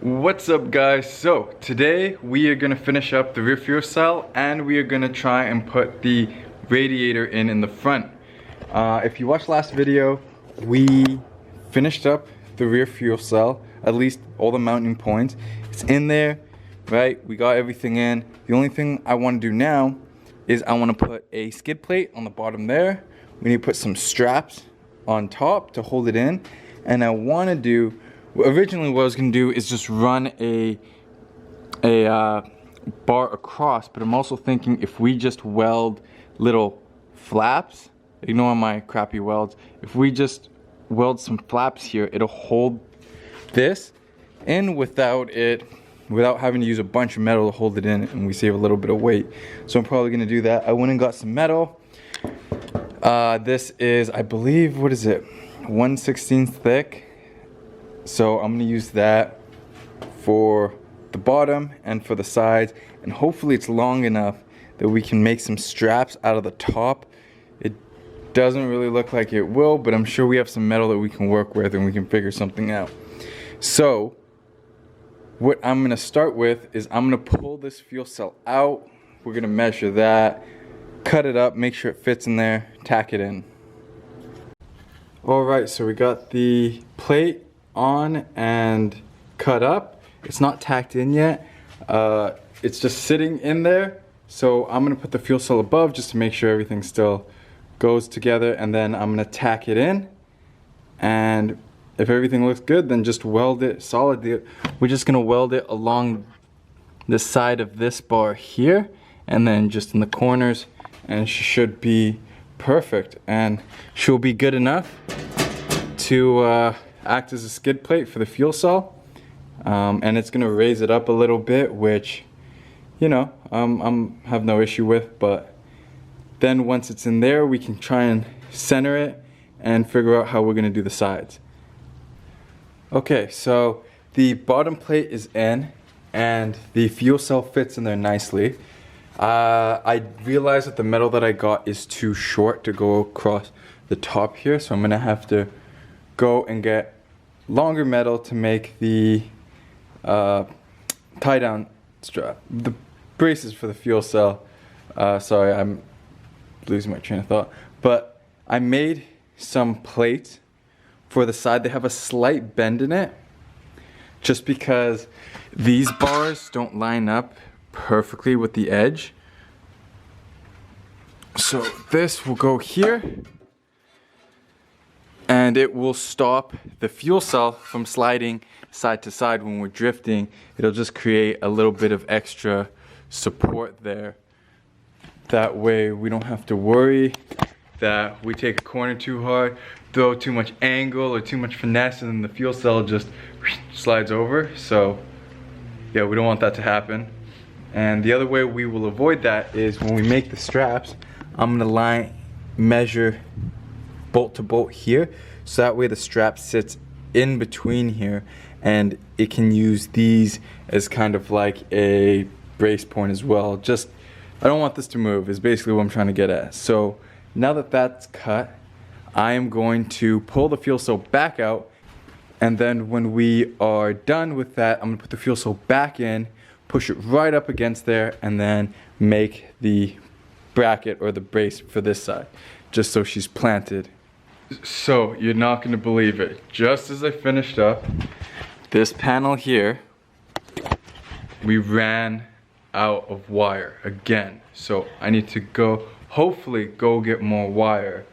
What's up guys? So today we are gonna finish up the rear fuel cell and we are gonna try and put the radiator in the front. If you watched last video, we finished up the rear fuel cell, at least all the mounting points. It's in there, right? We got everything in. The only thing I want to do now is I want to put a skid plate on the bottom there. We need to put some straps on top to hold it in, and I want to do originally what I was gonna do is just run a bar across, but I'm also thinking if we just weld little flaps, ignore my crappy welds, if we just weld some flaps here, it'll hold this in without having to use a bunch of metal to hold it in, and we save a little bit of weight. So I'm probably gonna do that. I went and got some metal. This is, I believe, what is it, 1/16 thick. So I'm gonna use that for the bottom and for the sides, and hopefully it's long enough that we can make some straps out of the top. It doesn't really look like it will, but I'm sure we have some metal that we can work with and we can figure something out. So what I'm gonna start with is I'm gonna pull this fuel cell out. We're gonna measure that, cut it up, make sure it fits in there, tack it in. Alright, so we got the plate on and cut up. It's not tacked in yet. It's just sitting in there. So I'm gonna put the fuel cell above just to make sure everything still goes together, and then I'm gonna tack it in. And if everything looks good, then just weld it solid. We're just gonna weld it along the side of this bar here, and then just in the corners, and she should be perfect. And she'll be good enough to act as a skid plate for the fuel cell, and it's gonna raise it up a little bit, which, you know, have no issue with. But then once it's in there, we can try and center it and figure out how we're gonna do the sides. Okay, so the bottom plate is in and the fuel cell fits in there nicely. I realized that the metal that I got is too short to go across the top here, so I'm gonna have to go and get longer metal to make the tie down strap, the braces for the fuel cell. Sorry, I'm losing my train of thought. But I made some plates for the side. They have a slight bend in it just because these bars don't line up perfectly with the edge. So this will go here, and it will stop the fuel cell from sliding side to side when we're drifting. It'll just create a little bit of extra support there. That way we don't have to worry that we take a corner too hard, throw too much angle or too much finesse, and then the fuel cell just slides over. So yeah, we don't want that to happen. And the other way we will avoid that is when we make the straps, I'm gonna measure bolt to bolt here, so that way the strap sits in between here, and it can use these as kind of like a brace point as well. Just, I don't want this to move, is basically what I'm trying to get at. So now that that's cut, I am going to pull the fuel cell back out, and then when we are done with that, I'm gonna put the fuel cell back in, push it right up against there, and then make the bracket or the brace for this side, just so she's planted. So you're not gonna believe it. Just as I finished up this panel here, we ran out of wire again. So I need to go, hopefully go get more wire.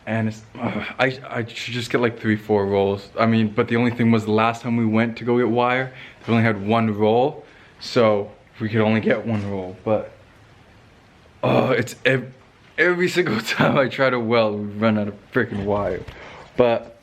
And it's, I should just get like 3-4 rolls. I mean, but the only thing was the last time we went to go get wire, we only had 1 roll. So we could only get 1 roll, but it's every single time I try to weld, we run out of freaking wire. But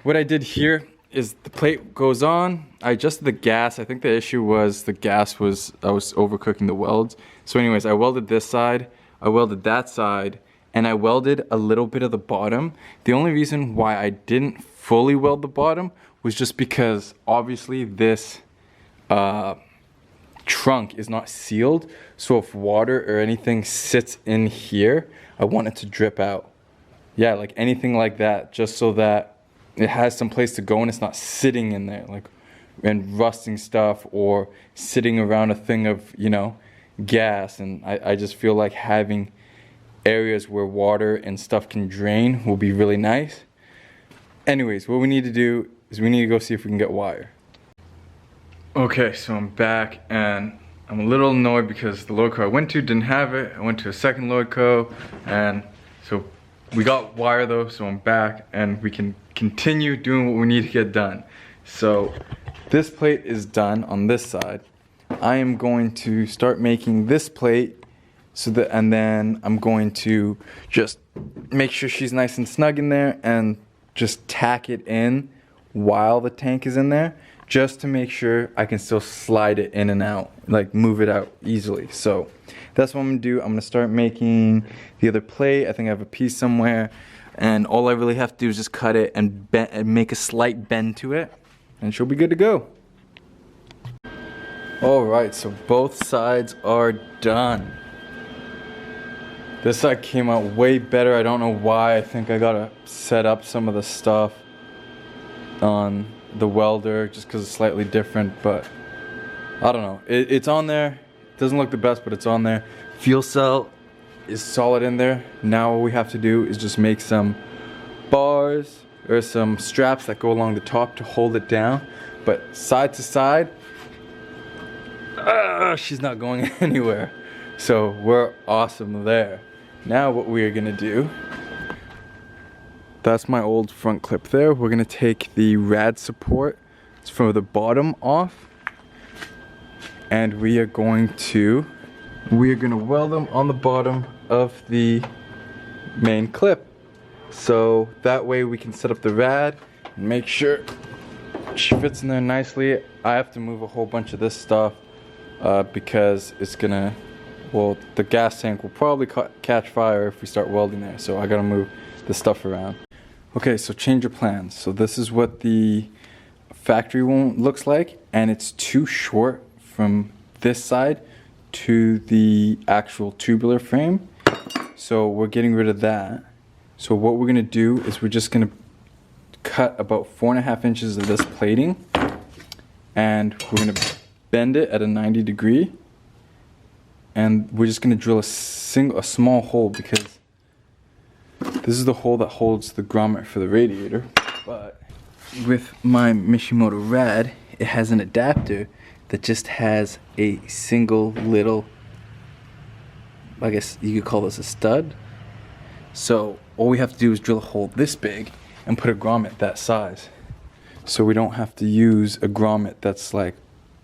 what I did here is the plate goes on. I adjusted the gas. I think the issue was the gas was, I was overcooking the welds. So anyways, I welded this side, I welded that side, and I welded a little bit of the bottom. The only reason why I didn't fully weld the bottom was just because obviously this trunk is not sealed, so if water or anything sits in here, I want it to drip out. Yeah, like anything like that, just so that it has some place to go and it's not sitting in there like and rusting stuff or sitting around a thing of, you know, gas. And I just feel like having areas where water and stuff can drain will be really nice. Anyways, what we need to do is we need to go see if we can get wire. Okay, so I'm back and I'm a little annoyed because the Lordco I went to didn't have it. I went to a second Lordco, and so we got wire though, so I'm back and we can continue doing what we need to get done. So this plate is done on this side. I am going to start making this plate and then I'm going to just make sure she's nice and snug in there and just tack it in while the tank is in there, just to make sure I can still slide it in and out, like move it out easily. So that's what I'm gonna do. I'm gonna start making the other plate. I think I have a piece somewhere, and all I really have to do is just cut it and make a slight bend to it, and she'll be good to go. Alright, so both sides are done. This side came out way better. I don't know why. I think I gotta set up some of the stuff on the welder just because it's slightly different, but I don't know. It's on there. It doesn't look the best, but it's on there. Fuel cell is solid in there. Now all we have to do is just make some bars or some straps that go along the top to hold it down. But side to side, she's not going anywhere. So we're awesome there. Now what we are gonna do, that's my old front clip there. We're gonna take the rad support from the bottom off, and we are gonna weld them on the bottom of the main clip. So that way we can set up the rad and make sure she fits in there nicely. I have to move a whole bunch of this stuff because it's gonna, well, the gas tank will probably catch fire if we start welding there. So I gotta move the stuff around. Okay, so change of plans. So this is what the factory one looks like, and it's too short from this side to the actual tubular frame. So we're getting rid of that. So what we're gonna do is we're just gonna cut about 4.5 inches of this plating, and we're gonna bend it at a 90 degree, and we're just gonna drill a small hole because this is the hole that holds the grommet for the radiator. But with my Mishimoto rad, it has an adapter that just has a single little, I guess you could call this a stud. So all we have to do is drill a hole this big and put a grommet that size. So we don't have to use a grommet that's like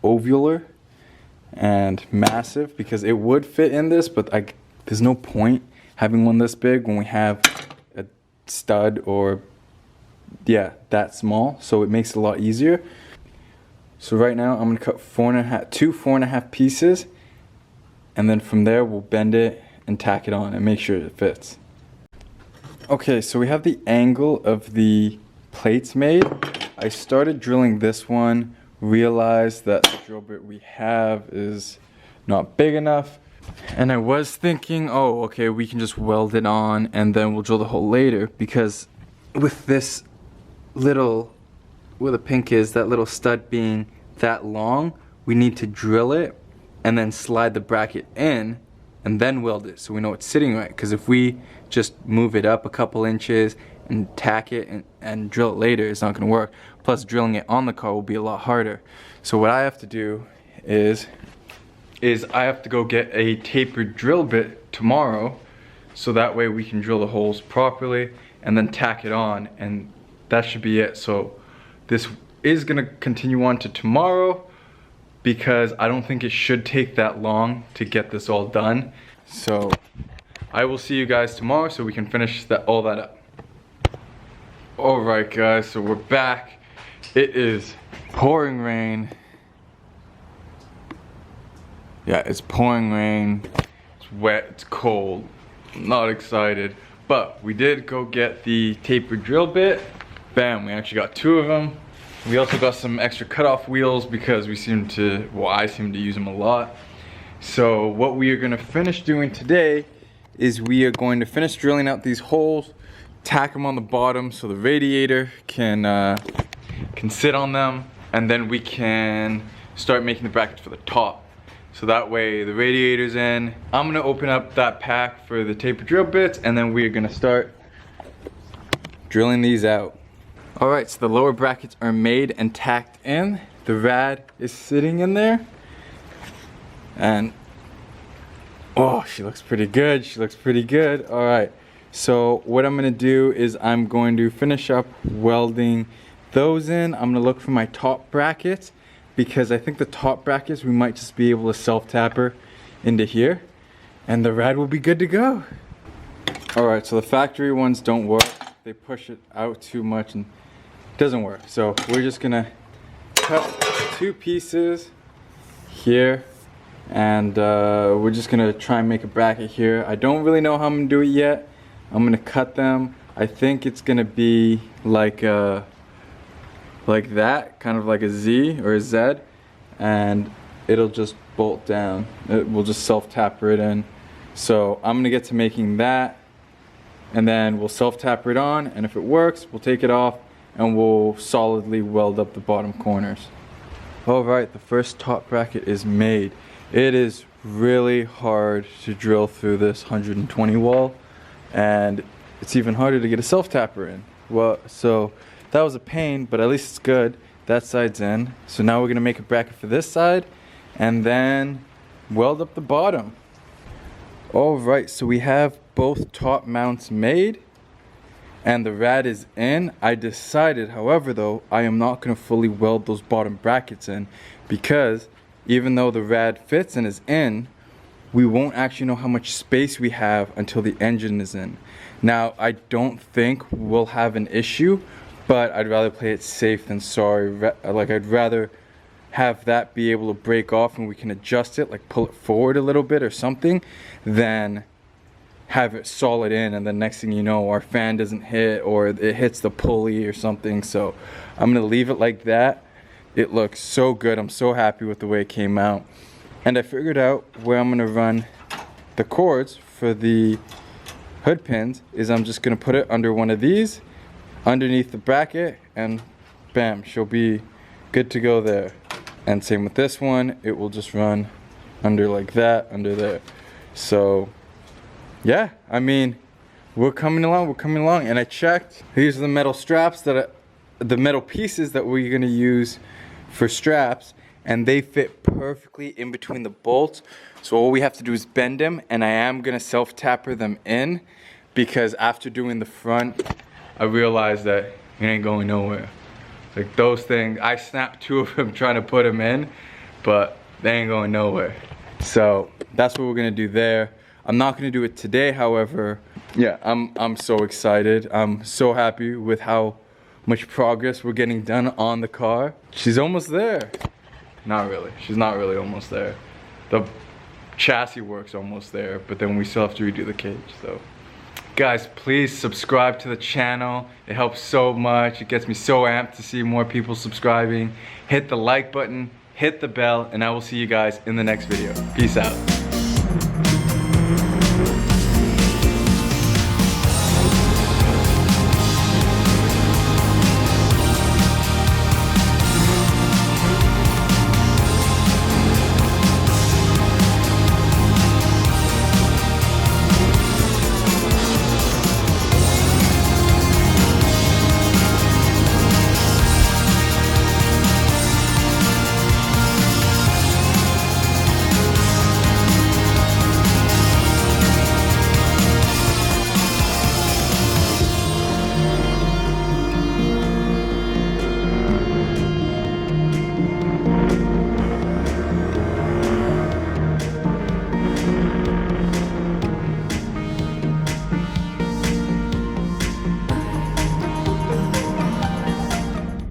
ovular and massive, because it would fit in this, but there's no point having one this big when we have a stud or that small. So it makes it a lot easier. So right now I'm gonna cut 4.5 pieces, and then from there we'll bend it and tack it on and make sure it fits. Okay, so we have the angle of the plates made. I started drilling this one, realized that the drill bit we have is not big enough, and I was thinking, oh, okay, we can just weld it on and then we'll drill the hole later, because with this little, where the pink is, that little stud being that long, we need to drill it and then slide the bracket in and then weld it so we know it's sitting right. Because if we just move it up a couple inches and tack it and drill it later, it's not going to work. Plus drilling it on the car will be a lot harder. So what I have to do is I have to go get a tapered drill bit tomorrow, so that way we can drill the holes properly and then tack it on, and that should be it. So this is gonna continue on to tomorrow, because I don't think it should take that long to get this all done. So I will see you guys tomorrow so we can finish all that up. Alright guys, so we're back. It is pouring rain. Yeah, it's pouring rain. It's wet, it's cold. I'm not excited. But we did go get the tapered drill bit. Bam, we actually got 2 of them. We also got some extra cutoff wheels because I seem to use them a lot. So what we are gonna finish doing today is we are going to finish drilling out these holes, tack them on the bottom so the radiator can sit on them, and then we can start making the brackets for the top. So that way the radiator's in. I'm gonna open up that pack for the taper drill bits, and then we're gonna start drilling these out. All right, so the lower brackets are made and tacked in. The rad is sitting in there. And, oh, she looks pretty good. She looks pretty good. All right, so what I'm gonna do is I'm going to finish up welding those in. I'm gonna look for my top brackets, because I think the top brackets we might just be able to self-tapper into here, and the rad will be good to go. All right, so the factory ones don't work. They push it out too much and it doesn't work. So we're just gonna cut 2 pieces here, and we're just gonna try and make a bracket here. I don't really know how I'm gonna do it yet. I'm gonna cut them. I think it's gonna be like that, kind of like a Z or a Z, and it'll just bolt down. We'll just self-tapper it in. So I'm gonna get to making that, and then we'll self-tapper it on, and if it works, we'll take it off and we'll solidly weld up the bottom corners. All right, the first top bracket is made. It is really hard to drill through this 120 wall, and it's even harder to get a self-tapper in. Well, so that was a pain, but at least it's good. That side's in. So now we're gonna make a bracket for this side and then weld up the bottom. All right, so we have both top mounts made and the rad is in. I decided, however, though, I am not gonna fully weld those bottom brackets in, because even though the rad fits and is in, we won't actually know how much space we have until the engine is in. Now, I don't think we'll have an issue, but I'd rather play it safe than sorry. Like, I'd rather have that be able to break off and we can adjust it, like pull it forward a little bit or something, than have it solid in and the next thing you know our fan doesn't hit or it hits the pulley or something. So I'm gonna leave it like that. It looks so good. I'm so happy with the way it came out. And I figured out where I'm gonna run the cords for the hood pins is I'm just gonna put it under one of these, underneath the bracket, and bam, she'll be good to go there. And same with this one, it will just run under like that, under there. So yeah, I mean, we're coming along, and I checked. These are the metal straps the metal pieces that we're gonna use for straps, and they fit perfectly in between the bolts. So all we have to do is bend them, and I am gonna self-tapper them in, because after doing the front, I realized that it ain't going nowhere. Like those things, I snapped 2 of them trying to put them in, but they ain't going nowhere. So that's what we're gonna do there. I'm not gonna do it today, however. Yeah, I'm so excited. I'm so happy with how much progress we're getting done on the car. She's almost there. Not really, she's not really almost there. The chassis work's almost there, but then we still have to redo the cage, so. Guys, please subscribe to the channel. It helps so much. It gets me so amped to see more people subscribing. Hit the like button, hit the bell, and I will see you guys in the next video. Peace out.